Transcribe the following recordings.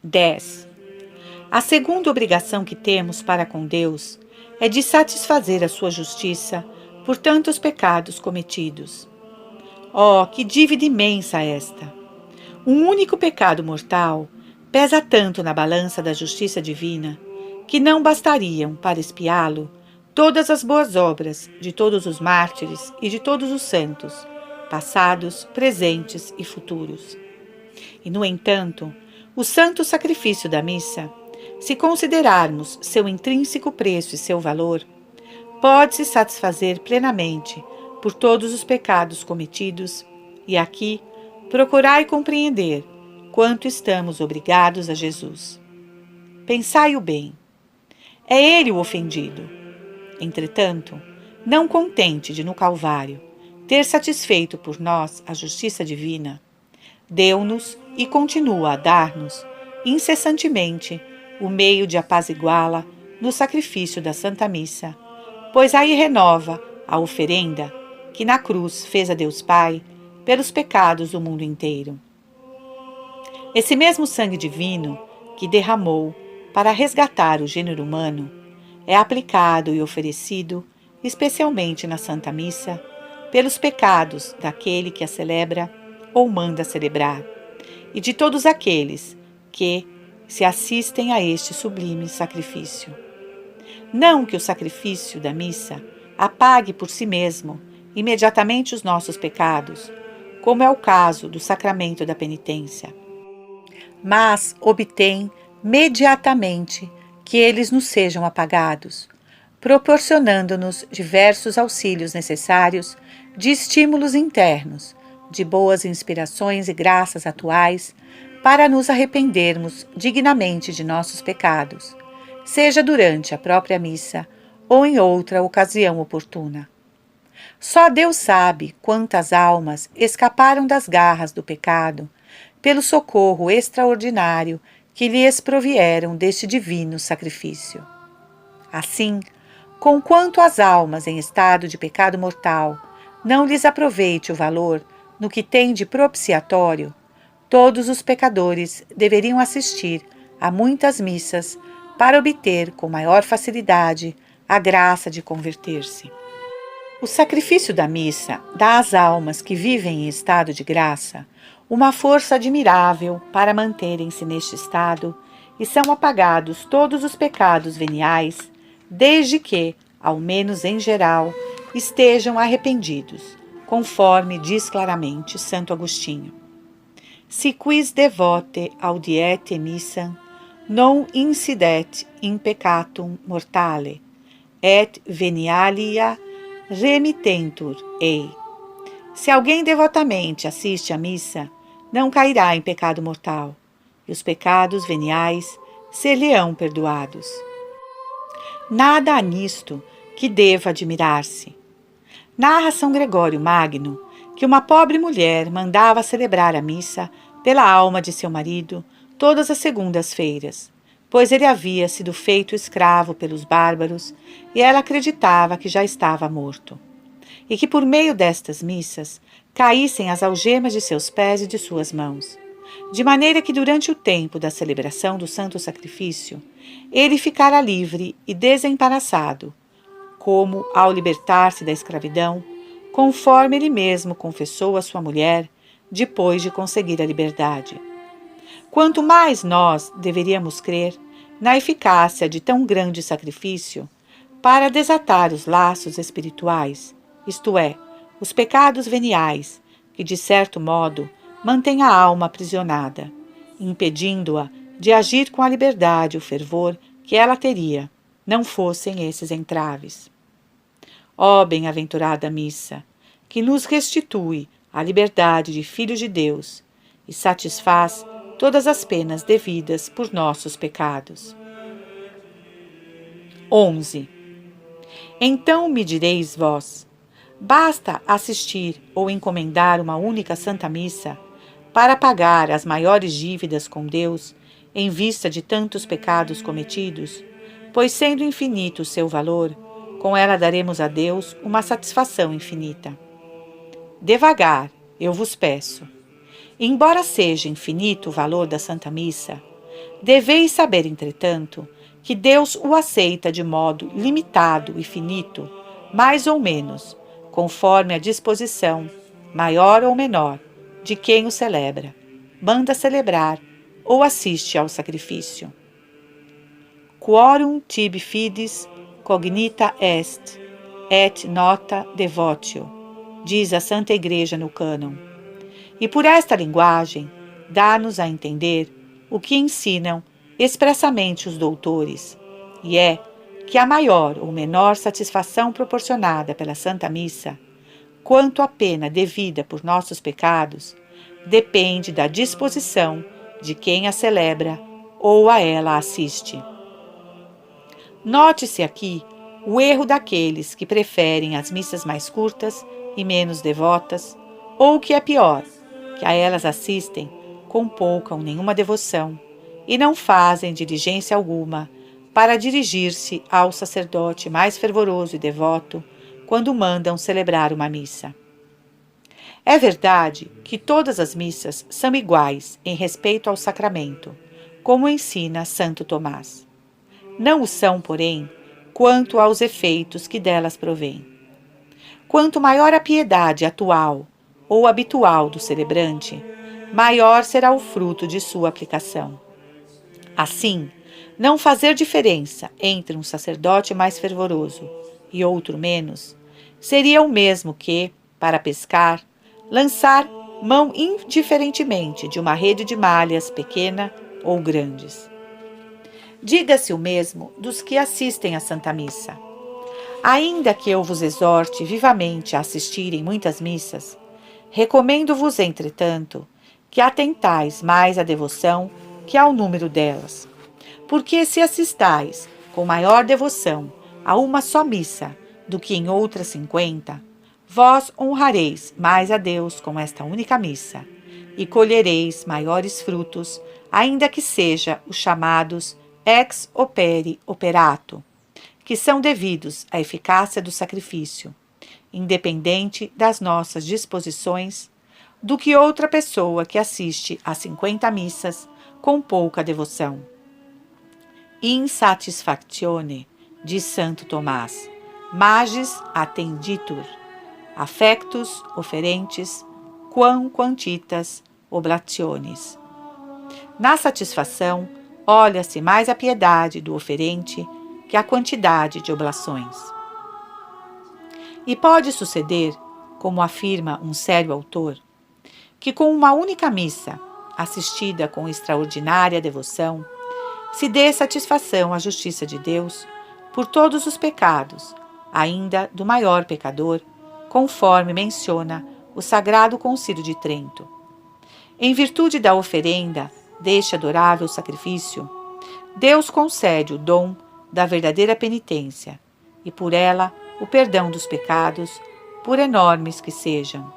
10. A segunda obrigação que temos para com Deus é de satisfazer a sua justiça por tantos pecados cometidos. Oh, que dívida imensa esta! Um único pecado mortal pesa tanto na balança da justiça divina que não bastariam para expiá-lo todas as boas obras de todos os mártires e de todos os santos, passados, presentes e futuros. E, no entanto, o santo sacrifício da missa, se considerarmos seu intrínseco preço e seu valor, pode-se satisfazer plenamente por todos os pecados cometidos, e aqui procurai compreender quanto estamos obrigados a Jesus. Pensai-o bem. É ele o ofendido. Entretanto, não contente de no Calvário ter satisfeito por nós a justiça divina, deu-nos e continua a dar-nos incessantemente o meio de apaziguá-la no sacrifício da Santa Missa, pois aí renova a oferenda que na cruz fez a Deus Pai pelos pecados do mundo inteiro. Esse mesmo sangue divino que derramou para resgatar o gênero humano é aplicado e oferecido, especialmente na Santa Missa, pelos pecados daquele que a celebra ou manda celebrar, e de todos aqueles que se assistem a este sublime sacrifício. Não que o sacrifício da missa apague por si mesmo imediatamente os nossos pecados, como é o caso do sacramento da penitência, mas obtém mediatamente que eles nos sejam apagados, proporcionando-nos diversos auxílios necessários de estímulos internos, de boas inspirações e graças atuais, para nos arrependermos dignamente de nossos pecados, seja durante a própria missa ou em outra ocasião oportuna. Só Deus sabe quantas almas escaparam das garras do pecado pelo socorro extraordinário que lhes provieram deste divino sacrifício. Assim, conquanto as almas em estado de pecado mortal não lhes aproveite o valor no que tem de propiciatório, todos os pecadores deveriam assistir a muitas missas para obter com maior facilidade a graça de converter-se. O sacrifício da missa dá às almas que vivem em estado de graça uma força admirável para manterem-se neste estado, e são apagados todos os pecados veniais, desde que, ao menos em geral, estejam arrependidos, conforme diz claramente Santo Agostinho. Si quis devote audiete missam, non incidet in peccatum mortale, et venialia remittentur ei. Se alguém devotamente assiste à missa, não cairá em pecado mortal, e os pecados veniais ser-lhe-ão perdoados. Nada há nisto que deva admirar-se. Narra São Gregório Magno que uma pobre mulher mandava celebrar a missa pela alma de seu marido todas as segundas-feiras, pois ele havia sido feito escravo pelos bárbaros e ela acreditava que já estava morto, e que por meio destas missas caíssem as algemas de seus pés e de suas mãos, de maneira que durante o tempo da celebração do Santo Sacrifício ele ficara livre e desembaraçado, como ao libertar-se da escravidão, conforme ele mesmo confessou à sua mulher depois de conseguir a liberdade. Quanto mais nós deveríamos crer na eficácia de tão grande sacrifício para desatar os laços espirituais, isto é, os pecados veniais, que de certo modo mantêm a alma aprisionada, impedindo-a de agir com a liberdade e o fervor que ela teria, não fossem esses entraves. Ó bem-aventurada missa, que nos restitui a liberdade de filhos de Deus e satisfaz todas as penas devidas por nossos pecados. 11. Então me direis vós, basta assistir ou encomendar uma única Santa Missa para pagar as maiores dívidas com Deus em vista de tantos pecados cometidos, pois sendo infinito o seu valor, com ela daremos a Deus uma satisfação infinita. Devagar, eu vos peço. Embora seja infinito o valor da Santa Missa, Deveis saber, entretanto, que Deus o aceita de modo limitado e finito, mais ou menos, conforme a disposição, maior ou menor, de quem o celebra, manda celebrar ou assiste ao sacrifício. Quorum tibi fides cognita est, et nota devotio, diz a Santa Igreja no cânon. E por esta linguagem, dá-nos a entender o que ensinam expressamente os doutores, e é que a maior ou menor satisfação proporcionada pela Santa Missa, quanto à pena devida por nossos pecados, depende da disposição de quem a celebra ou a ela assiste. Note-se aqui o erro daqueles que preferem as missas mais curtas e menos devotas, ou o que é pior, que a elas assistem com pouca ou nenhuma devoção e não fazem diligência alguma para dirigir-se ao sacerdote mais fervoroso e devoto quando mandam celebrar uma missa. É verdade que todas as missas são iguais em respeito ao sacramento, como ensina Santo Tomás. Não o são, porém, quanto aos efeitos que delas provêm. Quanto maior a piedade atual ou habitual do celebrante, maior será o fruto de sua aplicação. Assim, não fazer diferença entre um sacerdote mais fervoroso e outro menos seria o mesmo que, para pescar, lançar mão indiferentemente de uma rede de malhas pequena ou grandes. Diga-se o mesmo dos que assistem à Santa Missa. Ainda que eu vos exorte vivamente a assistirem muitas missas, recomendo-vos, entretanto, que atentais mais à devoção que ao número delas. Porque se assistais com maior devoção a uma só missa do que em outras 50, vós honrareis mais a Deus com esta única missa, e colhereis maiores frutos, ainda que seja os chamados ex opere operato, que são devidos à eficácia do sacrifício, independente das nossas disposições, do que outra pessoa que assiste a 50 missas com pouca devoção. Insatisfactione, diz Santo Tomás, magis attenditur, affectus oferentes, quam quantitas oblationes. Na satisfação, olha-se mais a piedade do oferente que a quantidade de oblações. E pode suceder, como afirma um sério autor, que com uma única missa, assistida com extraordinária devoção, se dê satisfação à justiça de Deus por todos os pecados, ainda do maior pecador, conforme menciona o Sagrado Concílio de Trento. Em virtude da oferenda deste adorável sacrifício, Deus concede o dom da verdadeira penitência e por ela o perdão dos pecados, por enormes que sejam.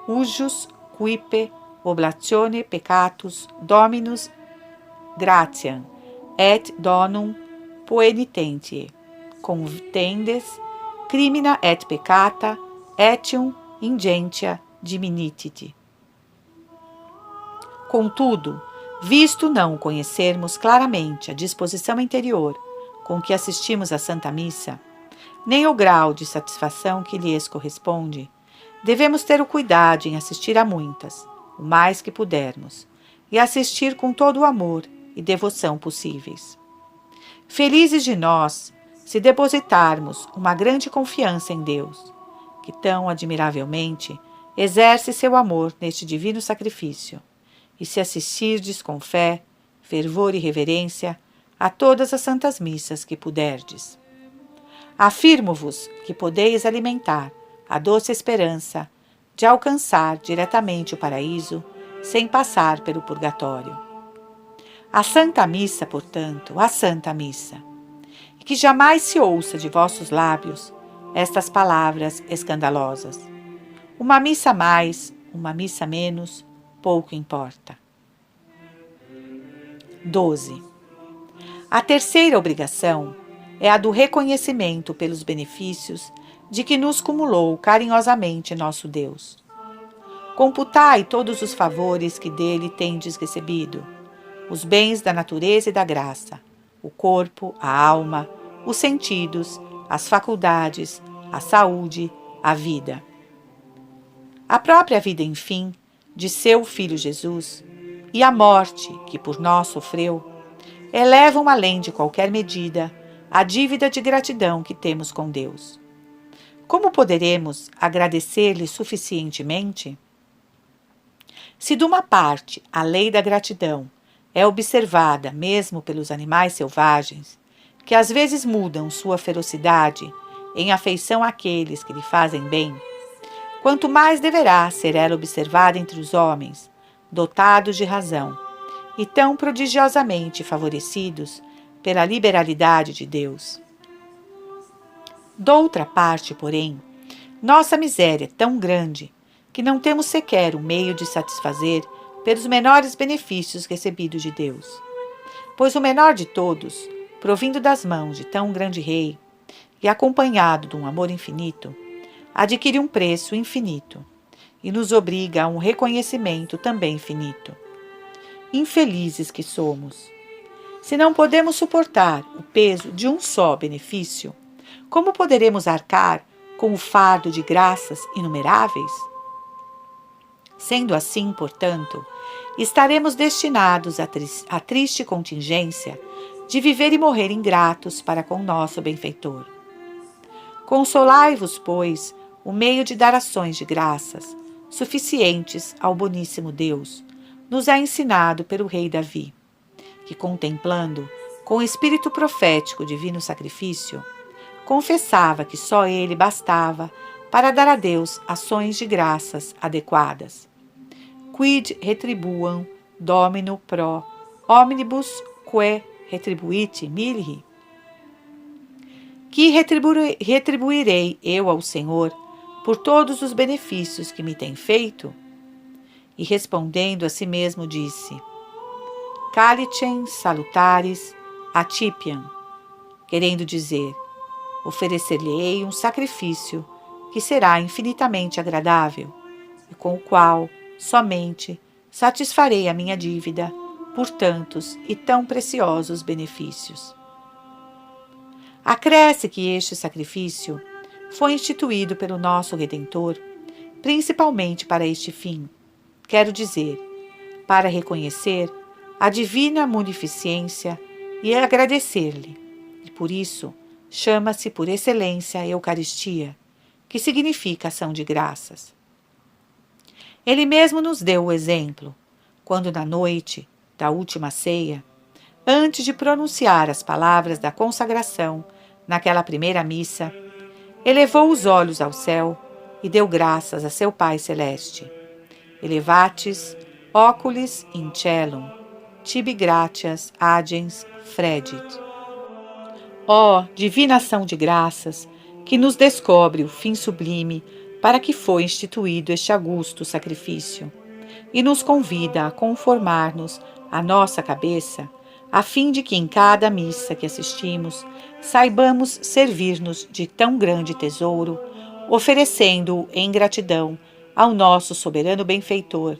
Usus quipe oblatione peccatus dominus gratiam et donum poenitentie contendes crimina et peccata etium ingentia diminutit. Contudo, visto não conhecermos claramente a disposição interior com que assistimos à Santa Missa, nem o grau de satisfação que lhes corresponde, devemos ter o cuidado em assistir a muitas, o mais que pudermos, e assistir com todo o amor e devoção possíveis. Felizes de nós se depositarmos uma grande confiança em Deus, que tão admiravelmente exerce seu amor neste divino sacrifício, e se assistirdes com fé, fervor e reverência a todas as santas missas que puderdes. Afirmo-vos que podeis alimentar a doce esperança de alcançar diretamente o paraíso sem passar pelo purgatório. A Santa Missa, portanto, a Santa Missa, e que jamais se ouça de vossos lábios estas palavras escandalosas. Uma missa mais, uma missa menos, pouco importa. 12. A terceira obrigação é a do reconhecimento pelos benefícios de que nos cumulou carinhosamente nosso Deus. Computai todos os favores que dele tendes recebido, os bens da natureza e da graça, o corpo, a alma, os sentidos, as faculdades, a saúde, a vida. A própria vida, enfim, de seu Filho Jesus, e a morte que por nós sofreu, elevam além de qualquer medida a dívida de gratidão que temos com Deus. Como poderemos agradecer-lhe suficientemente? Se de uma parte a lei da gratidão é observada mesmo pelos animais selvagens, que às vezes mudam sua ferocidade em afeição àqueles que lhe fazem bem, quanto mais deverá ser ela observada entre os homens, dotados de razão, e tão prodigiosamente favorecidos pela liberalidade de Deus. Doutra parte, porém, nossa miséria é tão grande que não temos sequer o meio de satisfazer pelos menores benefícios recebidos de Deus. Pois o menor de todos, provindo das mãos de tão grande rei e acompanhado de um amor infinito, adquire um preço infinito e nos obriga a um reconhecimento também infinito. Infelizes que somos! Se não podemos suportar o peso de um só benefício, como poderemos arcar com o fardo de graças inumeráveis? Sendo assim, portanto, estaremos destinados à triste contingência de viver e morrer ingratos para com nosso benfeitor. Consolai-vos, pois, o meio de dar ações de graças, suficientes ao boníssimo Deus, nos é ensinado pelo rei Davi, que, contemplando com espírito profético o divino sacrifício, confessava que só ele bastava para dar a Deus ações de graças adequadas. Quid retribuam Domino pro omnibus que retribuit mihi? Que retribuirei eu ao Senhor por todos os benefícios que me tem feito? E respondendo a si mesmo disse: Calicem salutaris atipiam, querendo dizer, oferecer-lhe-ei um sacrifício que será infinitamente agradável, e com o qual somente satisfarei a minha dívida por tantos e tão preciosos benefícios. Acresce que este sacrifício foi instituído pelo nosso Redentor, principalmente para este fim, quero dizer, para reconhecer a divina munificência e agradecer-lhe, e por isso chama-se por excelência a Eucaristia, que significa ação de graças. Ele mesmo nos deu o exemplo, quando na noite da última ceia, antes de pronunciar as palavras da consagração naquela primeira missa, elevou os olhos ao céu e deu graças a seu Pai Celeste. Elevatis oculis in caelum, tibi gratias agens fredit. Ó divina ação de graças, que nos descobre o fim sublime para que foi instituído este augusto sacrifício, e nos convida a conformar-nos à nossa cabeça, a fim de que em cada missa que assistimos saibamos servir-nos de tão grande tesouro, oferecendo-o em gratidão ao nosso soberano benfeitor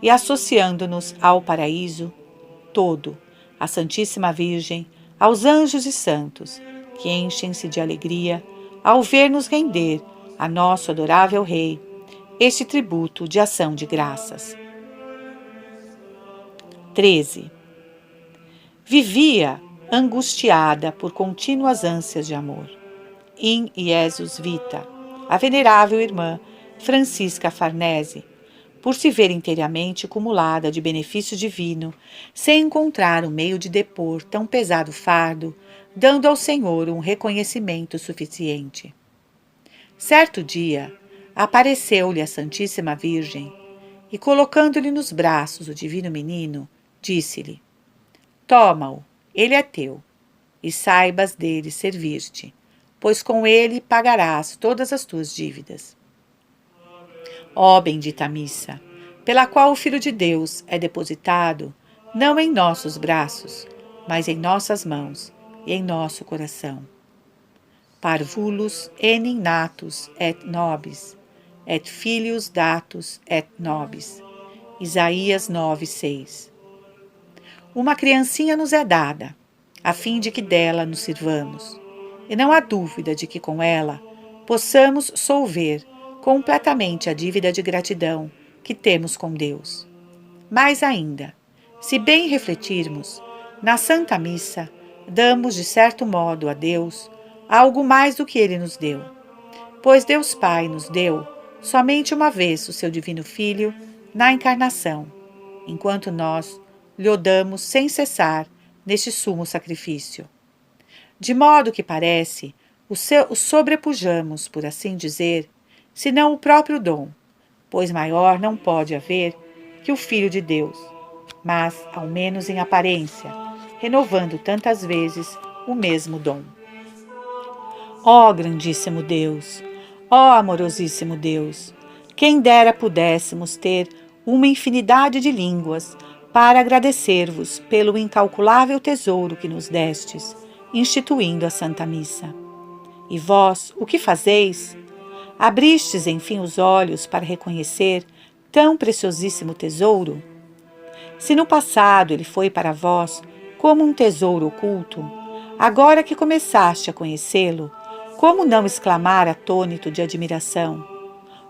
e associando-nos ao paraíso todo, à Santíssima Virgem, aos anjos e santos, que enchem-se de alegria ao ver-nos render a nosso adorável Rei este tributo de ação de graças. 13. Vivia angustiada por contínuas ânsias de amor. In Jesus Vita, a venerável irmã Francisca Farnese, por se ver inteiramente cumulada de benefício divino, sem encontrar o meio de depor tão pesado fardo, dando ao Senhor um reconhecimento suficiente. Certo dia, apareceu-lhe a Santíssima Virgem e, colocando-lhe nos braços o divino menino, disse-lhe: Toma-o, ele é teu, e saibas dele servir-te, pois com ele pagarás todas as tuas dívidas. Ó bendita missa, pela qual o Filho de Deus é depositado, não em nossos braços, mas em nossas mãos e em nosso coração. Parvulus enim natus et nobis, et filius datus et nobis. Isaías 9:6. uma criancinha nos é dada, a fim de que dela nos sirvamos. E não há dúvida de que com ela possamos solver completamente a dívida de gratidão que temos com Deus. Mais ainda, se bem refletirmos, na Santa Missa damos de certo modo a Deus algo mais do que Ele nos deu, pois Deus Pai nos deu somente uma vez o seu Divino Filho na encarnação, enquanto nós lhe o damos sem cessar neste sumo sacrifício. De modo que parece, o sobrepujamos, por assim dizer, senão o próprio dom, pois maior não pode haver que o Filho de Deus, mas, ao menos em aparência, renovando tantas vezes o mesmo dom. Ó grandíssimo Deus, ó amorosíssimo Deus, quem dera pudéssemos ter uma infinidade de línguas para agradecer-vos pelo incalculável tesouro que nos destes, instituindo a Santa Missa. E vós, o que fazeis? Abristes, enfim, os olhos para reconhecer tão preciosíssimo tesouro? Se no passado ele foi para vós como um tesouro oculto, agora que começaste a conhecê-lo, como não exclamar atônito de admiração?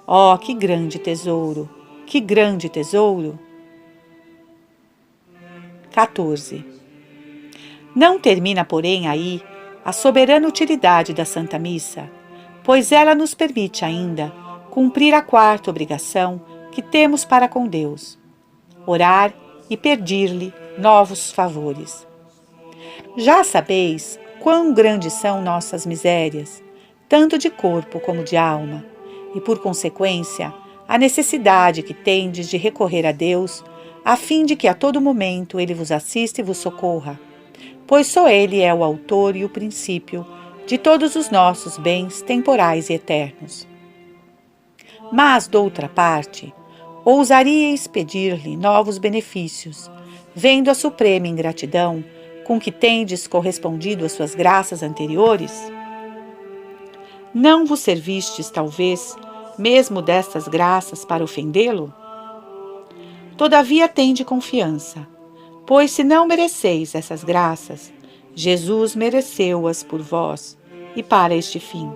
Oh, que grande tesouro! Que grande tesouro! 14. Não termina, porém, aí a soberana utilidade da Santa Missa, pois ela nos permite ainda cumprir a quarta obrigação que temos para com Deus: orar e pedir-lhe novos favores. Já sabeis quão grandes são nossas misérias, tanto de corpo como de alma, e, por consequência, a necessidade que tendes de recorrer a Deus, a fim de que a todo momento Ele vos assista e vos socorra, pois só Ele é o autor e o princípio de todos os nossos bens temporais e eternos. Mas, doutra parte, ousaríeis pedir-lhe novos benefícios, vendo a suprema ingratidão com que tendes correspondido às suas graças anteriores? Não vos servistes, talvez, mesmo destas graças para ofendê-lo? Todavia tende confiança, pois se não mereceis essas graças, Jesus mereceu-as por vós e para este fim.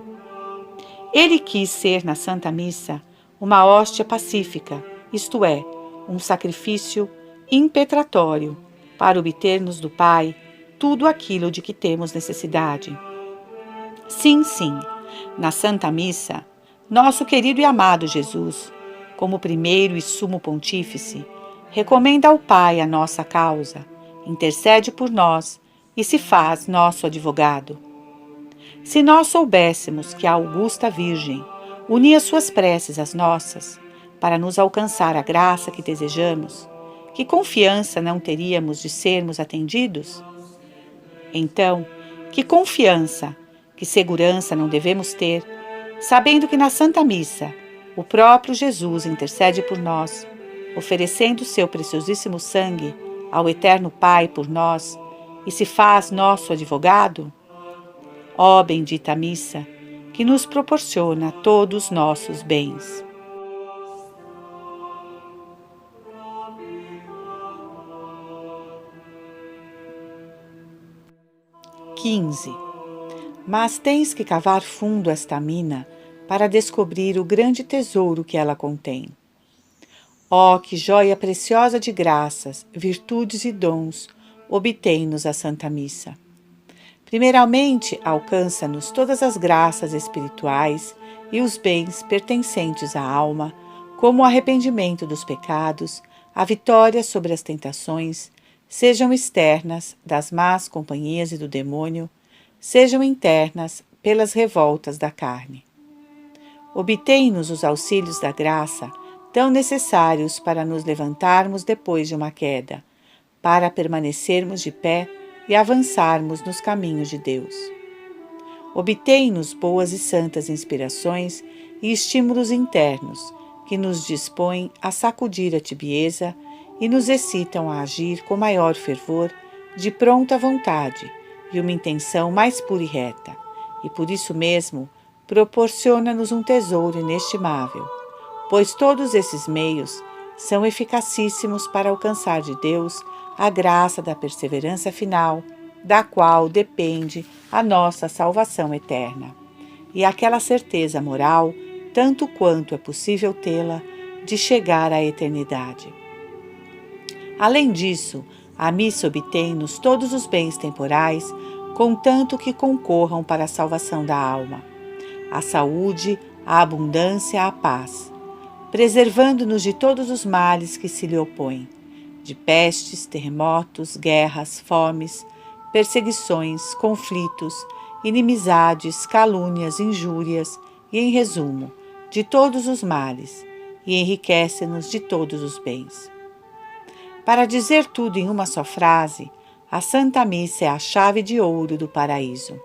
Ele quis ser na Santa Missa uma hóstia pacífica, isto é, um sacrifício impetratório, para obter-nos do Pai tudo aquilo de que temos necessidade. Sim, sim, na Santa Missa, nosso querido e amado Jesus, como primeiro e sumo pontífice, recomenda ao Pai a nossa causa, intercede por nós e se faz nosso advogado. Se nós soubéssemos que a Augusta Virgem unia suas preces às nossas, para nos alcançar a graça que desejamos, que confiança não teríamos de sermos atendidos? Então, que confiança, que segurança não devemos ter, sabendo que na Santa Missa o próprio Jesus intercede por nós, oferecendo seu preciosíssimo sangue ao Eterno Pai por nós e se faz nosso advogado? Ó bendita Missa, que nos proporciona todos os nossos bens. Mas tens que cavar fundo esta mina para descobrir o grande tesouro que ela contém. Ó, que joia preciosa de graças, virtudes e dons obtém-nos a Santa Missa. Primeiramente, alcança-nos todas as graças espirituais e os bens pertencentes à alma, como o arrependimento dos pecados, a vitória sobre as tentações, sejam externas, das más companhias e do demônio, sejam internas, pelas revoltas da carne. Obtém-nos os auxílios da graça, tão necessários para nos levantarmos depois de uma queda, para permanecermos de pé e avançarmos nos caminhos de Deus. Obtém-nos boas e santas inspirações e estímulos internos, que nos dispõem a sacudir a tibieza e nos excitam a agir com maior fervor, de pronta vontade e uma intenção mais pura e reta, e por isso mesmo proporciona-nos um tesouro inestimável, pois todos esses meios são eficacíssimos para alcançar de Deus a graça da perseverança final, da qual depende a nossa salvação eterna, e aquela certeza moral, tanto quanto é possível tê-la, de chegar à eternidade. Além disso, a missa obtém-nos todos os bens temporais, contanto que concorram para a salvação da alma, a saúde, a abundância, a paz, preservando-nos de todos os males que se lhe opõem, de pestes, terremotos, guerras, fomes, perseguições, conflitos, inimizades, calúnias, injúrias e, em resumo, de todos os males, e enriquece-nos de todos os bens. Para dizer tudo em uma só frase, a Santa Missa é a chave de ouro do paraíso.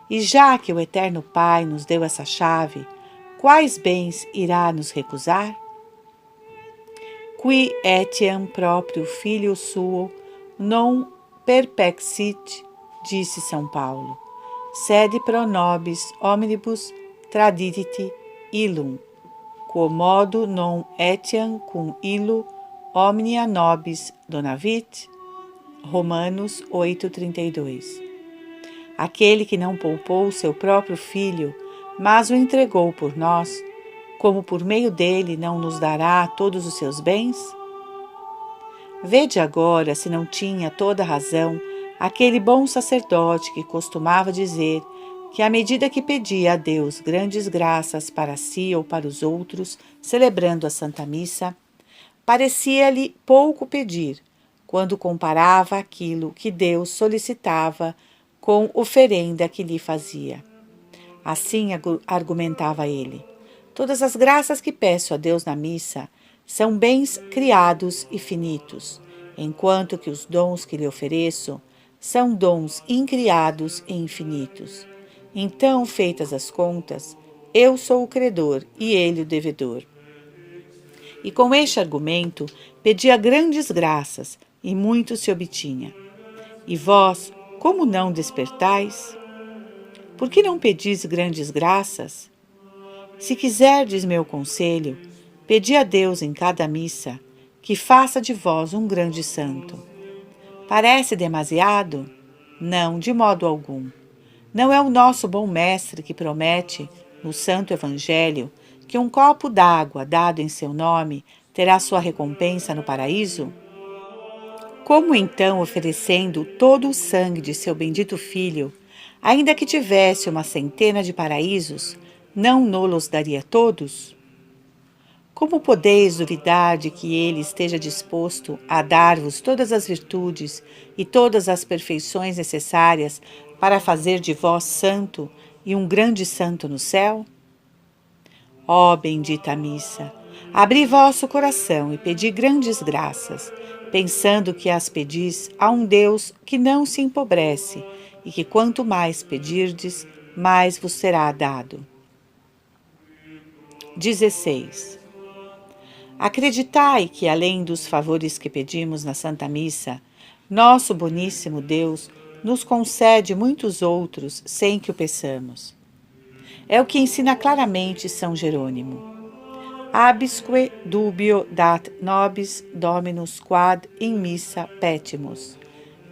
E já que o Eterno Pai nos deu essa chave, quais bens irá nos recusar? Qui etiam proprio filio suo non perpexit, disse São Paulo, sed pro nobis omnibus tradidit illum, quomodo non etiam cum illo omnia nobis donavit. Romanos 8,32. Aquele que não poupou seu próprio filho, mas o entregou por nós, como por meio dele não nos dará todos os seus bens? Vede agora se não tinha toda razão aquele bom sacerdote que costumava dizer que, à medida que pedia a Deus grandes graças para si ou para os outros, celebrando a Santa Missa, parecia-lhe pouco pedir, quando comparava aquilo que Deus solicitava com oferenda que lhe fazia. Assim argumentava ele: todas as graças que peço a Deus na missa são bens criados e finitos, enquanto que os dons que lhe ofereço são dons incriados e infinitos. Então, feitas as contas, eu sou o credor e ele o devedor. E com este argumento pedia grandes graças, e muito se obtinha. E vós, como não despertais? Por que não pedis grandes graças? Se quiserdes meu conselho, pedi a Deus em cada missa que faça de vós um grande santo. Parece demasiado? Não, de modo algum. Não é o nosso bom mestre que promete, no Santo Evangelho, que um copo d'água dado em seu nome terá sua recompensa no paraíso? Como então, oferecendo todo o sangue de seu bendito Filho, ainda que tivesse uma centena de paraísos, não nos daria todos? Como podeis duvidar de que ele esteja disposto a dar-vos todas as virtudes e todas as perfeições necessárias para fazer de vós santo e um grande santo no céu? Ó bendita missa, abri vosso coração e pedi grandes graças, pensando que as pedis a um Deus que não se empobrece e que quanto mais pedirdes, mais vos será dado. 16. Acreditai que, além dos favores que pedimos na Santa Missa, nosso boníssimo Deus nos concede muitos outros sem que o peçamos. É o que ensina claramente São Jerônimo. Abisque dubio dat nobis Dominus quad in missa petimus,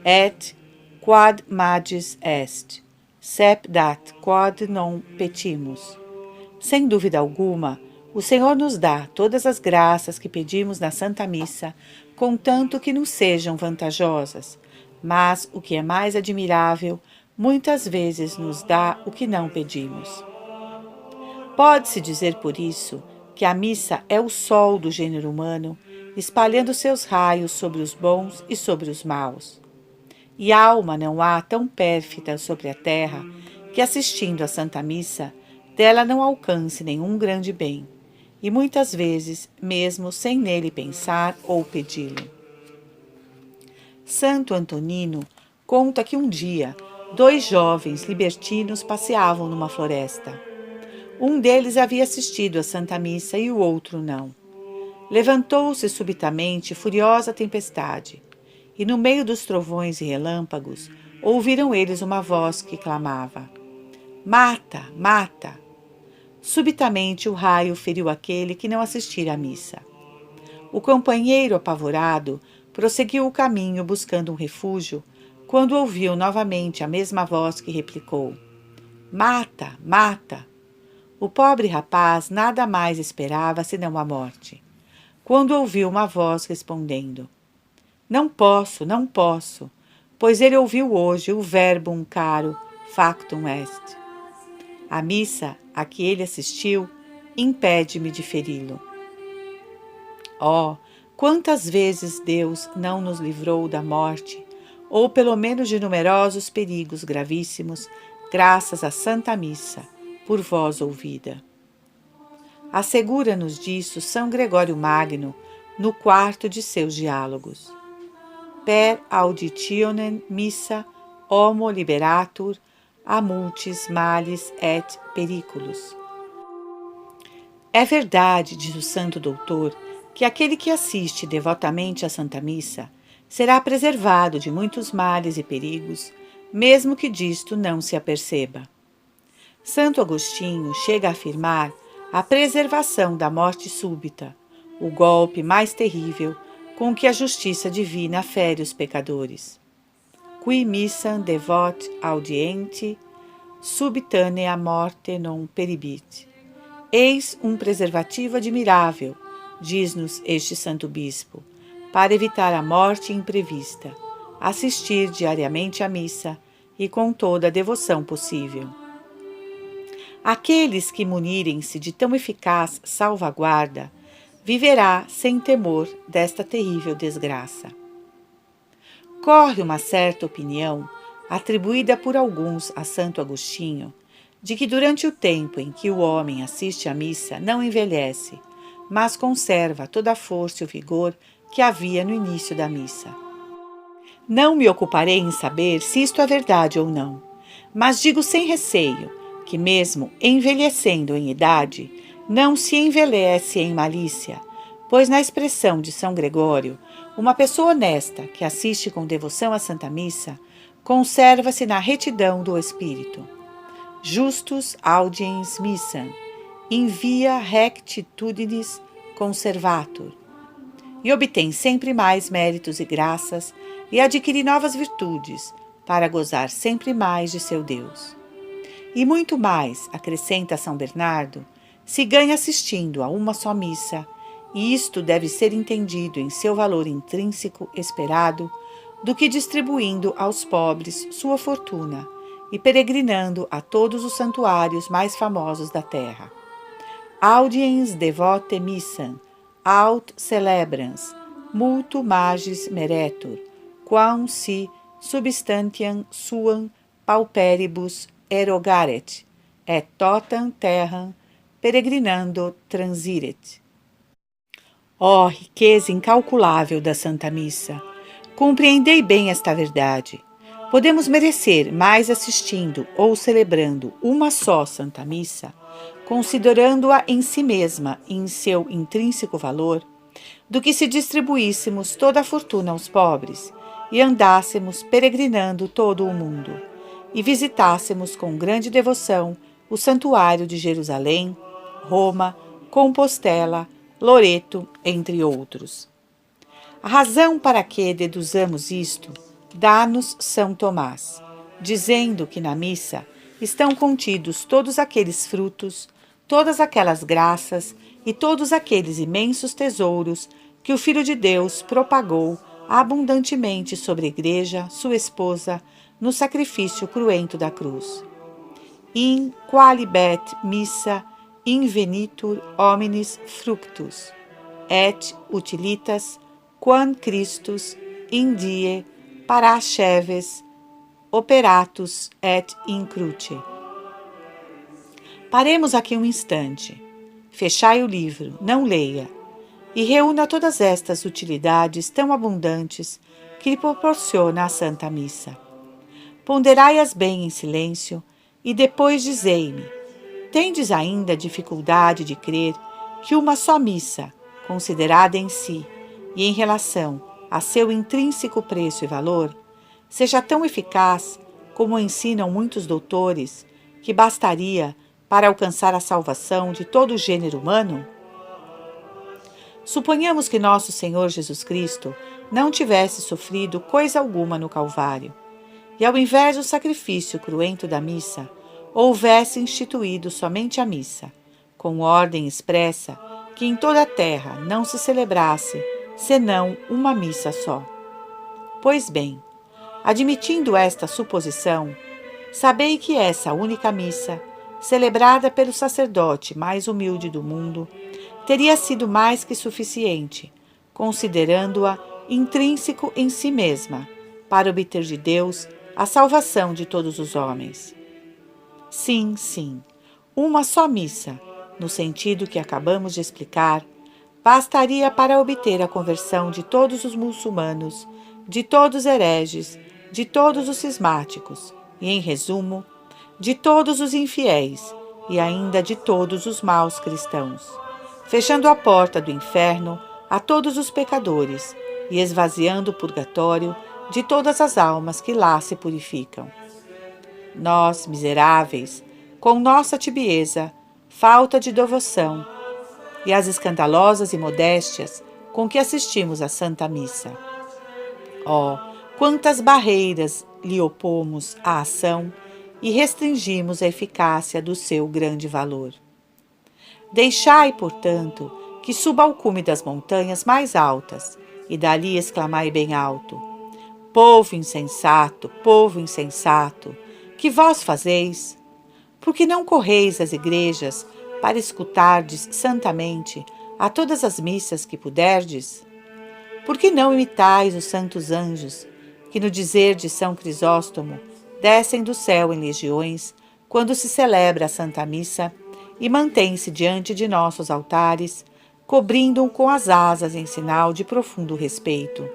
et quad magis est, sep dat quod non petimus. Sem dúvida alguma, o Senhor nos dá todas as graças que pedimos na Santa Missa, contanto que nos sejam vantajosas, mas, o que é mais admirável, muitas vezes nos dá o que não pedimos. Pode-se dizer por isso que a missa é o sol do gênero humano, espalhando seus raios sobre os bons e sobre os maus. E alma não há tão pérfida sobre a terra que, assistindo à Santa Missa, dela não alcance nenhum grande bem, e muitas vezes mesmo sem nele pensar ou pedi-lo. Santo Antonino conta que um dia 2 jovens libertinos passeavam numa floresta. Um deles havia assistido à Santa Missa e o outro não. Levantou-se subitamente furiosa tempestade, e no meio dos trovões e relâmpagos ouviram eles uma voz que clamava: "Mata, mata!" Subitamente o raio feriu aquele que não assistira à missa. O companheiro, apavorado, prosseguiu o caminho buscando um refúgio, quando ouviu novamente a mesma voz que replicou: Mata, mata! O pobre rapaz nada mais esperava senão a morte, quando ouviu uma voz respondendo: Não posso, não posso, pois ele ouviu hoje o verbum caro factum est. A missa a que ele assistiu impede-me de feri-lo. Oh, quantas vezes Deus não nos livrou da morte, ou pelo menos de numerosos perigos gravíssimos, graças à Santa Missa, por vós ouvida. Assegura-nos disso São Gregório Magno, no quarto de seus diálogos. Per auditionem missa homo liberatur a multis males et periculos. É verdade, diz o santo doutor, que aquele que assiste devotamente à Santa Missa será preservado de muitos males e perigos, mesmo que disto não se aperceba. Santo Agostinho chega a afirmar a preservação da morte súbita, o golpe mais terrível com que a justiça divina fere os pecadores. Qui missam devot audienti, subtanea morte non peribit. Eis um preservativo admirável, diz-nos este santo bispo, para evitar a morte imprevista, assistir diariamente à missa e com toda a devoção possível. Aqueles que munirem-se de tão eficaz salvaguarda, viverá sem temor desta terrível desgraça. Corre uma certa opinião, atribuída por alguns a Santo Agostinho, de que durante o tempo em que o homem assiste à missa não envelhece, mas conserva toda a força e o vigor que havia no início da missa. Não me ocuparei em saber se isto é verdade ou não, mas digo sem receio que mesmo envelhecendo em idade, não se envelhece em malícia, pois na expressão de São Gregório, uma pessoa honesta que assiste com devoção à Santa Missa conserva-se na retidão do espírito. Justus audiens missam, in via rectitudinis conservatur, e obtém sempre mais méritos e graças e adquire novas virtudes para gozar sempre mais de seu Deus. E muito mais, acrescenta São Bernardo, se ganha assistindo a uma só missa, e isto deve ser entendido em seu valor intrínseco esperado, do que distribuindo aos pobres sua fortuna e peregrinando a todos os santuários mais famosos da terra. Audiens devote missam, aut celebrans, multo magis meretur, quam si substantiam suam pauperibus erogaret, et totam terram peregrinando transiret. Ó riqueza incalculável da Santa Missa! Compreendei bem esta verdade. Podemos merecer mais assistindo ou celebrando uma só Santa Missa, considerando-a em si mesma e em seu intrínseco valor, do que se distribuíssemos toda a fortuna aos pobres e andássemos peregrinando todo o mundo, e visitássemos com grande devoção o santuário de Jerusalém, Roma, Compostela, Loreto, entre outros. A razão para que deduzamos isto dá-nos São Tomás, dizendo que na missa estão contidos todos aqueles frutos, todas aquelas graças e todos aqueles imensos tesouros que o Filho de Deus propagou abundantemente sobre a Igreja, sua esposa, no sacrifício cruento da cruz. In qualibet missa invenitur hominis fructus, et utilitas quam Christus in die paracheves operatus et in cruce. Paremos aqui um instante. Fechai o livro, não leia, e reúna todas estas utilidades tão abundantes que lhe proporciona a Santa Missa. Ponderai-as bem em silêncio e depois dizei-me: tendes ainda dificuldade de crer que uma só missa, considerada em si e em relação a seu intrínseco preço e valor, seja tão eficaz como ensinam muitos doutores, que bastaria para alcançar a salvação de todo o gênero humano? Suponhamos que nosso Senhor Jesus Cristo não tivesse sofrido coisa alguma no Calvário, e ao invés do sacrifício cruento da missa, houvesse instituído somente a missa, com ordem expressa que em toda a terra não se celebrasse senão uma missa só. Pois bem, admitindo esta suposição, sabei que essa única missa, celebrada pelo sacerdote mais humilde do mundo, teria sido mais que suficiente, considerando-a intrínseco em si mesma, para obter de Deus a salvação de todos os homens. Sim, sim, uma só missa, no sentido que acabamos de explicar, bastaria para obter a conversão de todos os muçulmanos, de todos os hereges, de todos os cismáticos e, em resumo, de todos os infiéis e ainda de todos os maus cristãos, fechando a porta do inferno a todos os pecadores e esvaziando o purgatório de todas as almas que lá se purificam. Nós, miseráveis, com nossa tibieza, falta de devoção e as escandalosas imodéstias com que assistimos à Santa Missa. Oh, quantas barreiras lhe opomos à ação e restringimos a eficácia do seu grande valor. Deixai, portanto, que suba ao cume das montanhas mais altas, e dali exclamai bem alto: povo insensato, que vós fazeis? Porque não correis às igrejas para escutardes santamente a todas as missas que puderdes? Porque não imitais os santos anjos, que no dizer de São Crisóstomo, descem do céu em legiões, quando se celebra a Santa Missa, e mantêm-se diante de nossos altares, cobrindo-o com as asas em sinal de profundo respeito,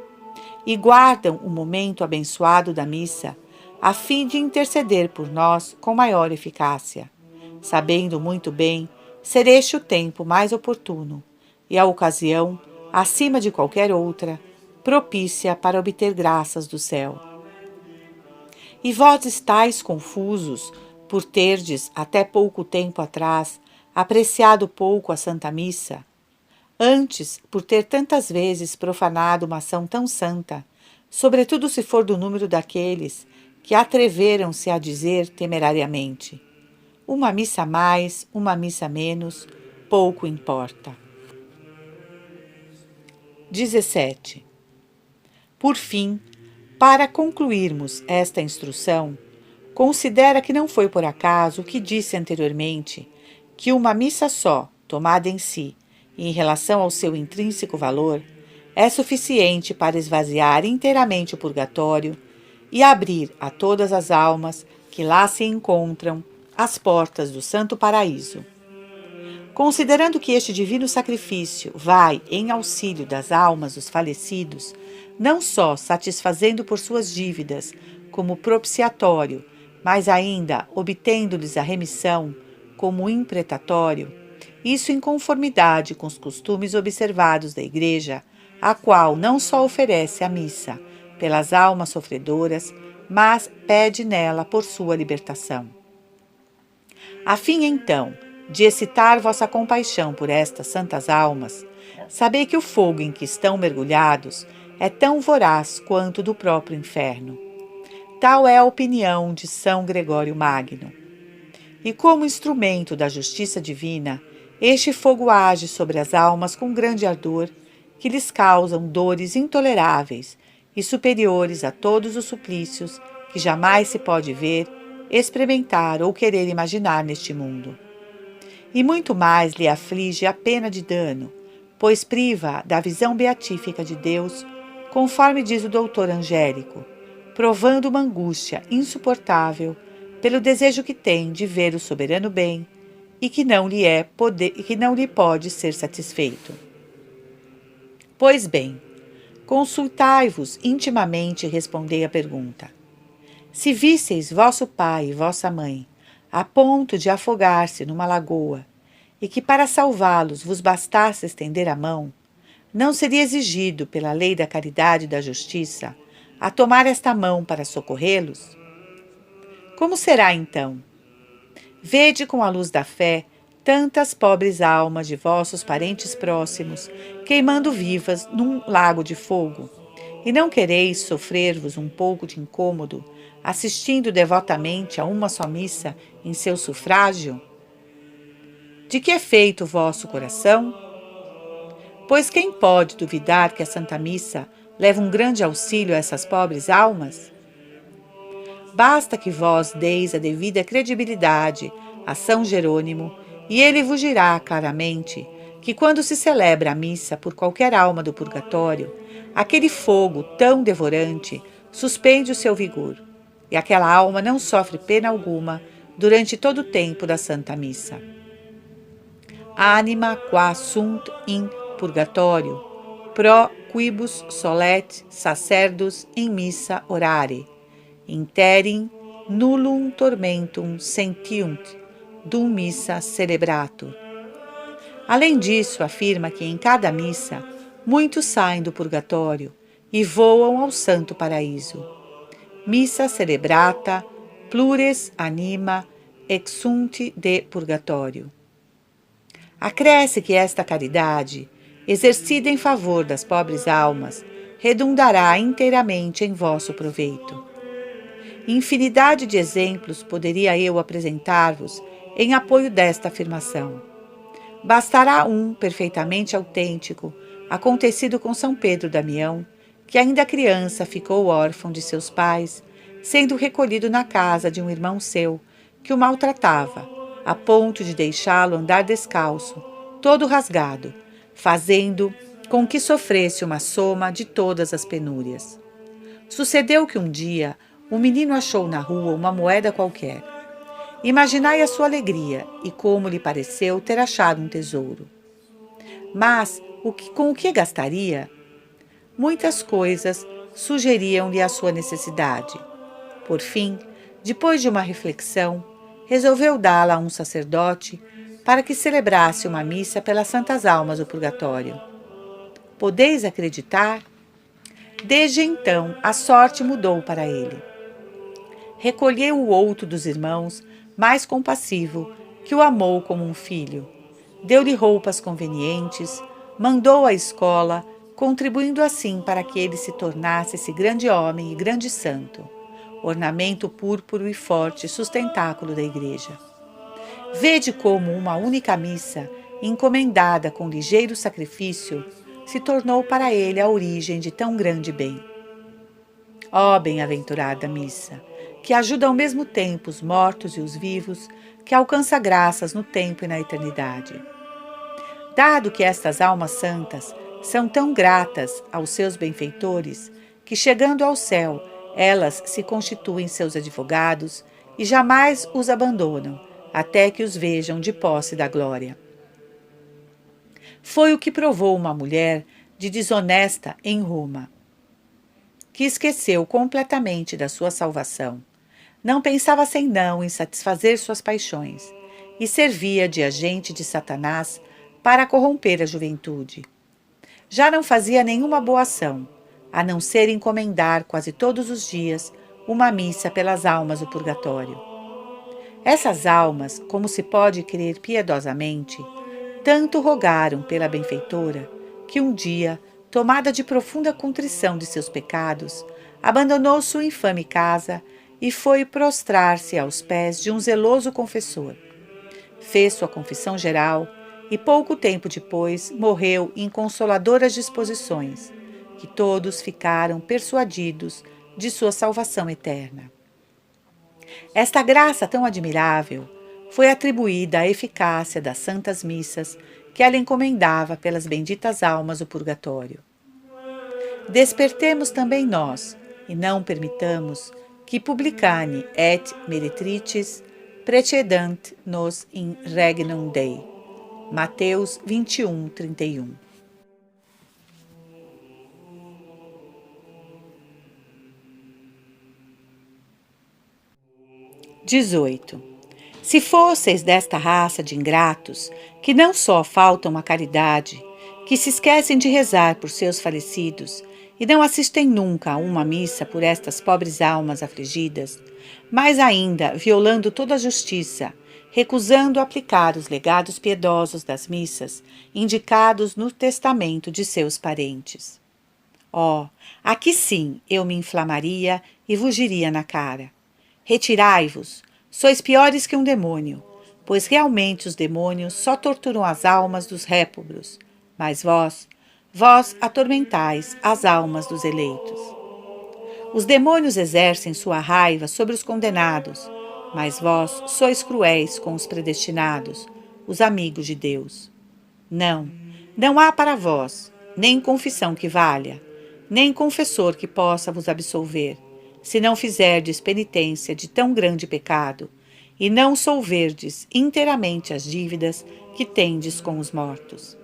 e guardam o momento abençoado da missa, a fim de interceder por nós com maior eficácia, sabendo muito bem ser este o tempo mais oportuno, e a ocasião, acima de qualquer outra, propícia para obter graças do céu. E vós estáis confusos por terdes, até pouco tempo atrás, apreciado pouco a Santa Missa, antes por ter tantas vezes profanado uma ação tão santa, sobretudo se for do número daqueles que atreveram-se a dizer temerariamente: uma missa mais, uma missa menos, pouco importa. 17. Por fim, para concluirmos esta instrução, considera que não foi por acaso o que disse anteriormente, que uma missa só, tomada em si, e em relação ao seu intrínseco valor, é suficiente para esvaziar inteiramente o purgatório e abrir a todas as almas que lá se encontram as portas do Santo Paraíso. Considerando que este divino sacrifício vai em auxílio das almas dos falecidos, não só satisfazendo por suas dívidas como propiciatório, mas ainda obtendo-lhes a remissão como imprecatório, isso em conformidade com os costumes observados da Igreja, a qual não só oferece a missa pelas almas sofredoras, mas pede nela por sua libertação. A fim, então, de excitar vossa compaixão por estas santas almas, sabei que o fogo em que estão mergulhados é tão voraz quanto do próprio inferno. Tal é a opinião de São Gregório Magno. E como instrumento da justiça divina, este fogo age sobre as almas com grande ardor, que lhes causam dores intoleráveis e superiores a todos os suplícios que jamais se pode ver, experimentar ou querer imaginar neste mundo. E muito mais lhe aflige a pena de dano, pois priva da visão beatífica de Deus, conforme diz o doutor Angélico, provando uma angústia insuportável pelo desejo que tem de ver o soberano bem e que não lhe pode ser satisfeito. Pois bem, consultai-vos intimamente e respondei à pergunta: se visseis vosso pai e vossa mãe a ponto de afogar-se numa lagoa, e que para salvá-los vos bastasse estender a mão, não seria exigido pela lei da caridade e da justiça a tomar esta mão para socorrê-los? Como será então? Vede com a luz da fé tantas pobres almas de vossos parentes próximos, queimando vivas num lago de fogo? E não quereis sofrer-vos um pouco de incômodo, assistindo devotamente a uma só missa em seu sufrágio? De que é feito o vosso coração? Pois quem pode duvidar que a Santa Missa leva um grande auxílio a essas pobres almas? Basta que vós deis a devida credibilidade a São Jerônimo, e ele vos dirá claramente que quando se celebra a missa por qualquer alma do purgatório, aquele fogo tão devorante suspende o seu vigor, e aquela alma não sofre pena alguma durante todo o tempo da Santa Missa. Anima qua sunt in purgatorio, pro quibus solet sacerdus in missa orare, interim nullum tormentum sentiunt dum missa celebratur. Além disso, afirma que em cada missa muitos saem do purgatório e voam ao santo paraíso. Missa celebrata plures anima exunt de purgatorio. Acresce que esta caridade, exercida em favor das pobres almas, redundará inteiramente em vosso proveito. Infinidade de exemplos poderia eu apresentar-vos em apoio desta afirmação. Bastará um perfeitamente autêntico, acontecido com São Pedro Damião, que ainda criança ficou órfão de seus pais, sendo recolhido na casa de um irmão seu, que o maltratava, a ponto de deixá-lo andar descalço, todo rasgado, fazendo com que sofresse uma soma de todas as penúrias. Sucedeu que um dia o menino achou na rua uma moeda qualquer. Imaginai a sua alegria e como lhe pareceu ter achado um tesouro. Mas com o que gastaria? Muitas coisas sugeriam-lhe a sua necessidade. Por fim, depois de uma reflexão, resolveu dá-la a um sacerdote para que celebrasse uma missa pelas santas almas do purgatório. Podeis acreditar? Desde então, a sorte mudou para ele. Recolheu o outro dos irmãos, mais compassivo, que o amou como um filho. Deu-lhe roupas convenientes, mandou-o à escola, contribuindo assim para que ele se tornasse esse grande homem e grande santo, ornamento púrpuro e forte sustentáculo da Igreja. Vede como uma única missa, encomendada com ligeiro sacrifício, se tornou para ele a origem de tão grande bem. Ó bem-aventurada missa, que ajuda ao mesmo tempo os mortos e os vivos, que alcança graças no tempo e na eternidade. Dado que estas almas santas são tão gratas aos seus benfeitores, que chegando ao céu, elas se constituem seus advogados e jamais os abandonam, até que os vejam de posse da glória. Foi o que provou uma mulher de desonesta em Roma, que esqueceu completamente da sua salvação. Não pensava senão em satisfazer suas paixões, e servia de agente de Satanás para corromper a juventude. Já não fazia nenhuma boa ação, a não ser encomendar quase todos os dias uma missa pelas almas do purgatório. Essas almas, como se pode crer piedosamente, tanto rogaram pela benfeitora, que um dia, tomada de profunda contrição de seus pecados, abandonou sua infame casa e foi prostrar-se aos pés de um zeloso confessor. Fez sua confissão geral e pouco tempo depois morreu em consoladoras disposições, que todos ficaram persuadidos de sua salvação eterna. Esta graça tão admirável foi atribuída à eficácia das santas missas que ela encomendava pelas benditas almas do purgatório. Despertemos também nós, e não permitamos que publicani et meretrices precedant nos in regnum Dei. Mateus 21, 31. 18. Se fosseis desta raça de ingratos, que não só faltam à caridade, que se esquecem de rezar por seus falecidos e não assistem nunca a uma missa por estas pobres almas afligidas, mas ainda, violando toda a justiça, recusando aplicar os legados piedosos das missas indicados no testamento de seus parentes. Oh, aqui sim eu me inflamaria e vos diria na cara: retirai-vos, sois piores que um demônio, pois realmente os demônios só torturam as almas dos réprobos, mas vós atormentais as almas dos eleitos. Os demônios exercem sua raiva sobre os condenados, mas vós sois cruéis com os predestinados, os amigos de Deus. Não há para vós nem confissão que valha, nem confessor que possa vos absolver, se não fizerdes penitência de tão grande pecado, e não solverdes inteiramente as dívidas que tendes com os mortos.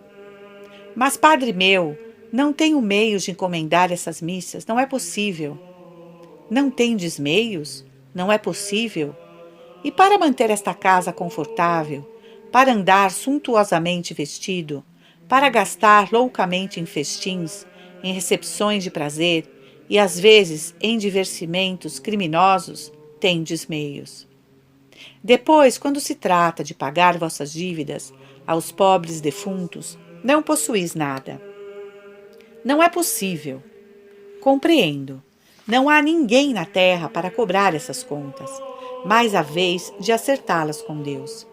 Mas, Padre meu, não tenho meios de encomendar essas missas, não é possível. Não tendes meios? Não é possível? E para manter esta casa confortável, para andar suntuosamente vestido, para gastar loucamente em festins, em recepções de prazer e às vezes em divertimentos criminosos, tendes meios. Depois, quando se trata de pagar vossas dívidas aos pobres defuntos, não possuís nada. Não é possível. Compreendo. Não há ninguém na terra para cobrar essas contas, mas haveis de acertá-las com Deus.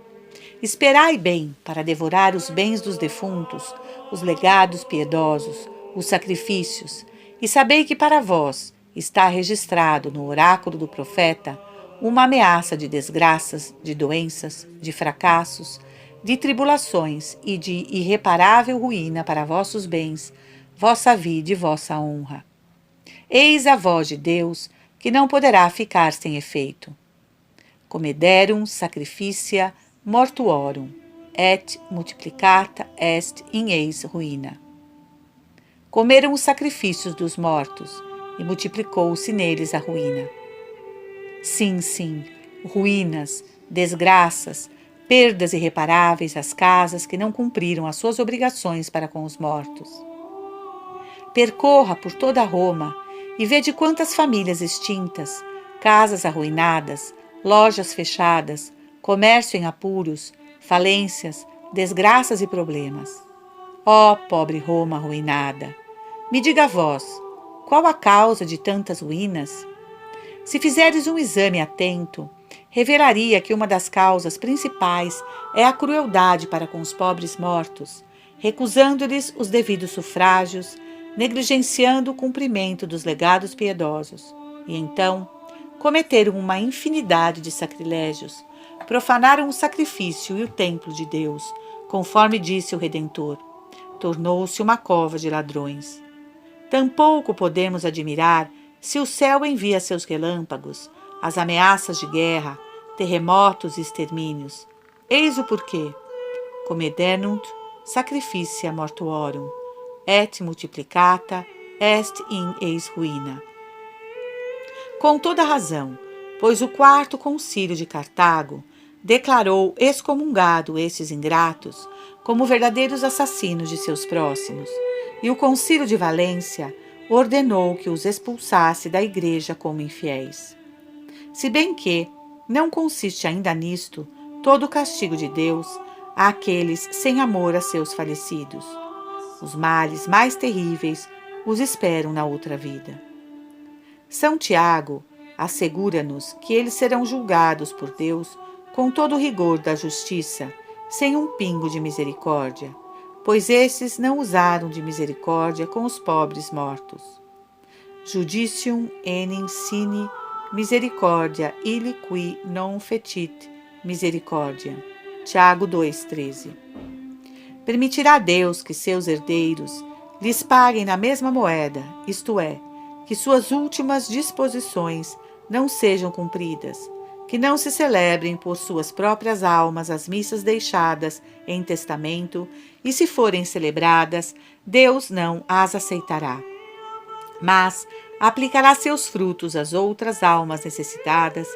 Esperai bem para devorar os bens dos defuntos, os legados piedosos, os sacrifícios, e sabei que para vós está registrado no oráculo do profeta uma ameaça de desgraças, de doenças, de fracassos, de tribulações e de irreparável ruína para vossos bens, vossa vida e vossa honra. Eis a voz de Deus, que não poderá ficar sem efeito. Comederum sacrificia mortuorum, et multiplicata est in eis ruina. Comeram os sacrifícios dos mortos, e multiplicou-se neles a ruína. Sim, ruínas, desgraças, perdas irreparáveis às casas que não cumpriram as suas obrigações para com os mortos. Percorra por toda Roma e vede quantas famílias extintas, casas arruinadas, lojas fechadas, comércio em apuros, falências, desgraças e problemas. Ó pobre Roma arruinada! Me diga vós, qual a causa de tantas ruínas? Se fizeres um exame atento, revelaria que uma das causas principais é a crueldade para com os pobres mortos, recusando-lhes os devidos sufrágios, negligenciando o cumprimento dos legados piedosos, e então cometeram uma infinidade de sacrilégios, profanaram o sacrifício e o templo de Deus, conforme disse o Redentor. Tornou-se uma cova de ladrões. Tampouco podemos admirar se o céu envia seus relâmpagos, as ameaças de guerra, terremotos e extermínios. Eis o porquê. Comederunt sacrificia mortuorum, et multiplicata est in eis ruina. Com toda razão, pois o quarto concílio de Cartago declarou excomungado esses ingratos como verdadeiros assassinos de seus próximos, e o concílio de Valência ordenou que os expulsasse da igreja como infiéis. Se bem que não consiste ainda nisto todo o castigo de Deus àqueles sem amor a seus falecidos. Os males mais terríveis os esperam na outra vida. São Tiago assegura-nos que eles serão julgados por Deus com todo o rigor da justiça, sem um pingo de misericórdia, pois esses não usaram de misericórdia com os pobres mortos. Judicium enim sine misericordia illi qui non fecit misericordia. Tiago 2,13. Permitirá Deus que seus herdeiros lhes paguem na mesma moeda, isto é, que suas últimas disposições não sejam cumpridas, que não se celebrem por suas próprias almas as missas deixadas em testamento, e se forem celebradas, Deus não as aceitará. Mas aplicará seus frutos às outras almas necessitadas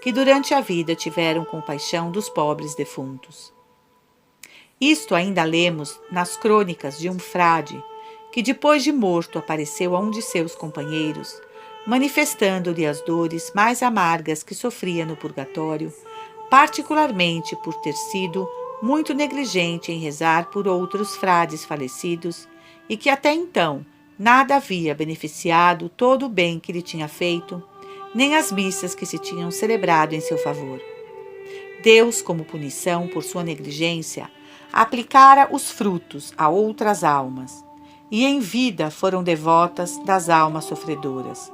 que durante a vida tiveram compaixão dos pobres defuntos. Isto ainda lemos nas crônicas de um frade que depois de morto apareceu a um de seus companheiros, manifestando-lhe as dores mais amargas que sofria no purgatório, particularmente por ter sido muito negligente em rezar por outros frades falecidos e que até então nada havia beneficiado todo o bem que lhe tinha feito, nem as missas que se tinham celebrado em seu favor. Deus, como punição por sua negligência, aplicara os frutos a outras almas, e em vida foram devotas das almas sofredoras.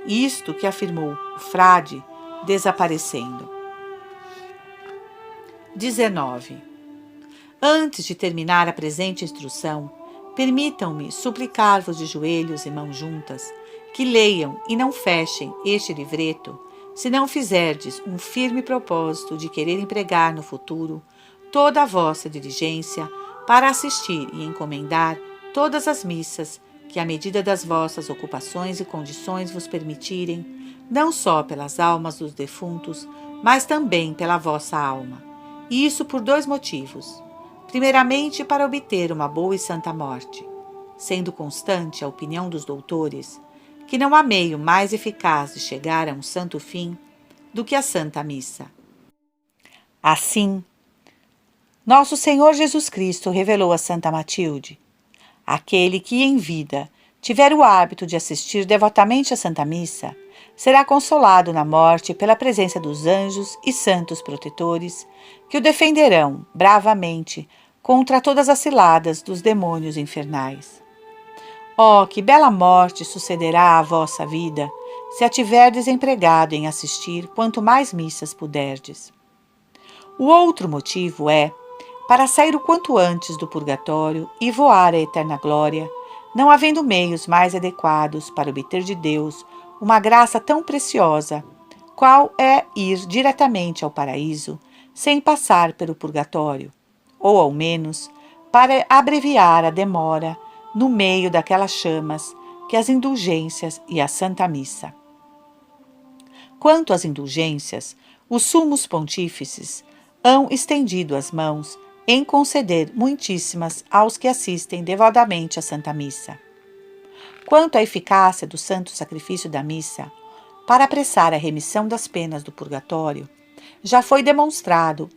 Isto que afirmou o frade, desaparecendo. 19. Antes de terminar a presente instrução, permitam-me suplicar-vos de joelhos e mãos juntas que leiam e não fechem este livreto, se não fizerdes um firme propósito de querer empregar no futuro toda a vossa diligência para assistir e encomendar todas as missas que, à medida das vossas ocupações e condições vos permitirem, não só pelas almas dos defuntos, mas também pela vossa alma. E isso por 2 motivos. Primeiramente, para obter uma boa e santa morte, sendo constante a opinião dos doutores que não há meio mais eficaz de chegar a um santo fim do que a Santa Missa. Assim, nosso Senhor Jesus Cristo revelou a Santa Matilde: aquele que em vida tiver o hábito de assistir devotamente à Santa Missa, será consolado na morte pela presença dos anjos e santos protetores que o defenderão bravamente contra todas as ciladas dos demônios infernais. Oh, que bela morte sucederá à vossa vida, se a tiverdes empregado em assistir quanto mais missas puderdes. O outro motivo é para sair o quanto antes do purgatório e voar à eterna glória, não havendo meios mais adequados para obter de Deus uma graça tão preciosa, qual é ir diretamente ao paraíso, sem passar pelo purgatório, ou ao menos para abreviar a demora no meio daquelas chamas que as indulgências e a Santa Missa. Quanto às indulgências, os sumos pontífices hão estendido as mãos em conceder muitíssimas aos que assistem devotamente à Santa Missa. Quanto à eficácia do santo sacrifício da missa, para apressar a remissão das penas do purgatório, já foi demonstrado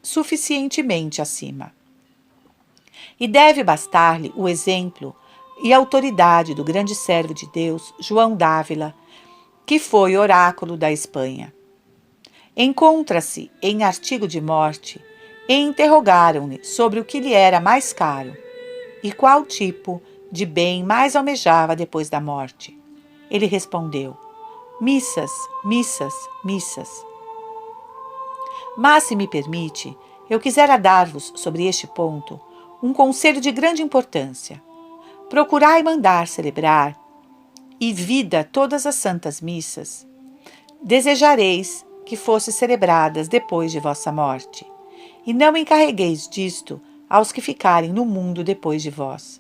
suficientemente acima. E deve bastar-lhe o exemplo e a autoridade do grande servo de Deus, João d'Ávila, que foi oráculo da Espanha. Encontra-se em artigo de morte e interrogaram-lhe sobre o que lhe era mais caro e qual tipo de bem mais almejava depois da morte. Ele respondeu: missas, missas, missas. Mas, se me permite, eu quisera dar-vos sobre este ponto um conselho de grande importância. Procurai mandar celebrar e vida todas as santas missas. Desejareis que fossem celebradas depois de vossa morte, e não encarregueis disto aos que ficarem no mundo depois de vós.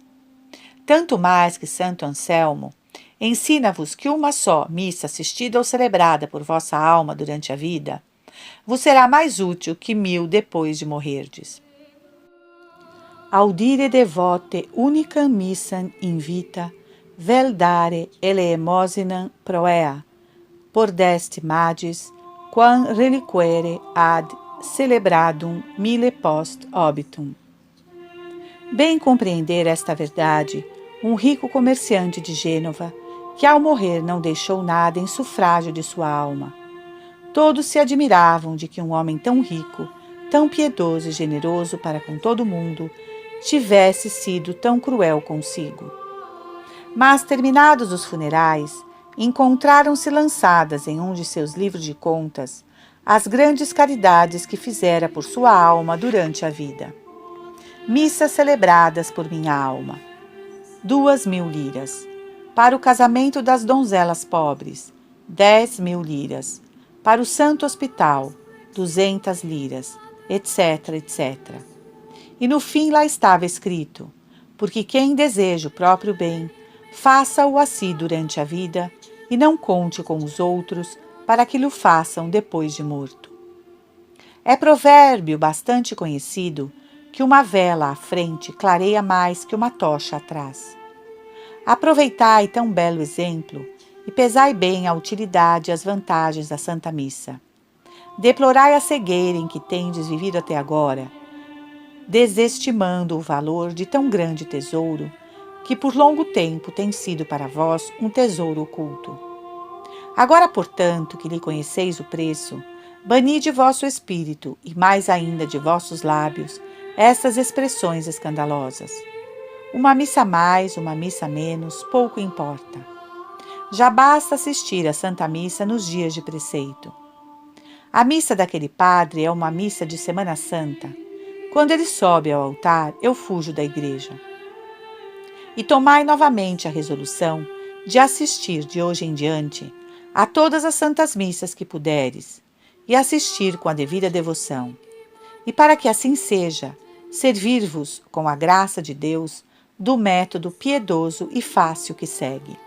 Tanto mais que Santo Anselmo ensina-vos que uma só missa assistida ou celebrada por vossa alma durante a vida vos será mais útil que 1000 depois de morrerdes. Audire devote unicam missam invita, vel dare eleemosinam proea, por deste magis, quam reliquere ad celebradum mille post obitum. Bem compreender esta verdade, um rico comerciante de Gênova, que ao morrer não deixou nada em sufrágio de sua alma. Todos se admiravam de que um homem tão rico, tão piedoso e generoso para com todo mundo, tivesse sido tão cruel consigo. Mas, terminados os funerais, encontraram-se lançadas em um de seus livros de contas as grandes caridades que fizera por sua alma durante a vida. Missas celebradas por minha alma, 2.000 liras. Para o casamento das donzelas pobres, 10.000 liras. Para o santo hospital, 200 liras, etc, etc. E no fim lá estava escrito: porque quem deseja o próprio bem, faça-o a si durante a vida e não conte com os outros para que lhe façam depois de morto. É provérbio bastante conhecido que uma vela à frente clareia mais que uma tocha atrás. Aproveitai tão belo exemplo e pesai bem a utilidade e as vantagens da Santa Missa. Deplorai a cegueira em que tendes vivido até agora, desestimando o valor de tão grande tesouro, que por longo tempo tem sido para vós um tesouro oculto. Agora, portanto, que lhe conheceis o preço, bani de vosso espírito, e mais ainda de vossos lábios, estas expressões escandalosas. Uma missa a mais, uma missa a menos, pouco importa. Já basta assistir à Santa Missa nos dias de preceito. A missa daquele padre é uma missa de Semana Santa. Quando ele sobe ao altar, eu fujo da igreja. E tomai novamente a resolução de assistir de hoje em diante a todas as santas missas que puderes, e assistir com a devida devoção. E para que assim seja, servir-vos, com a graça de Deus, do método piedoso e fácil que segue.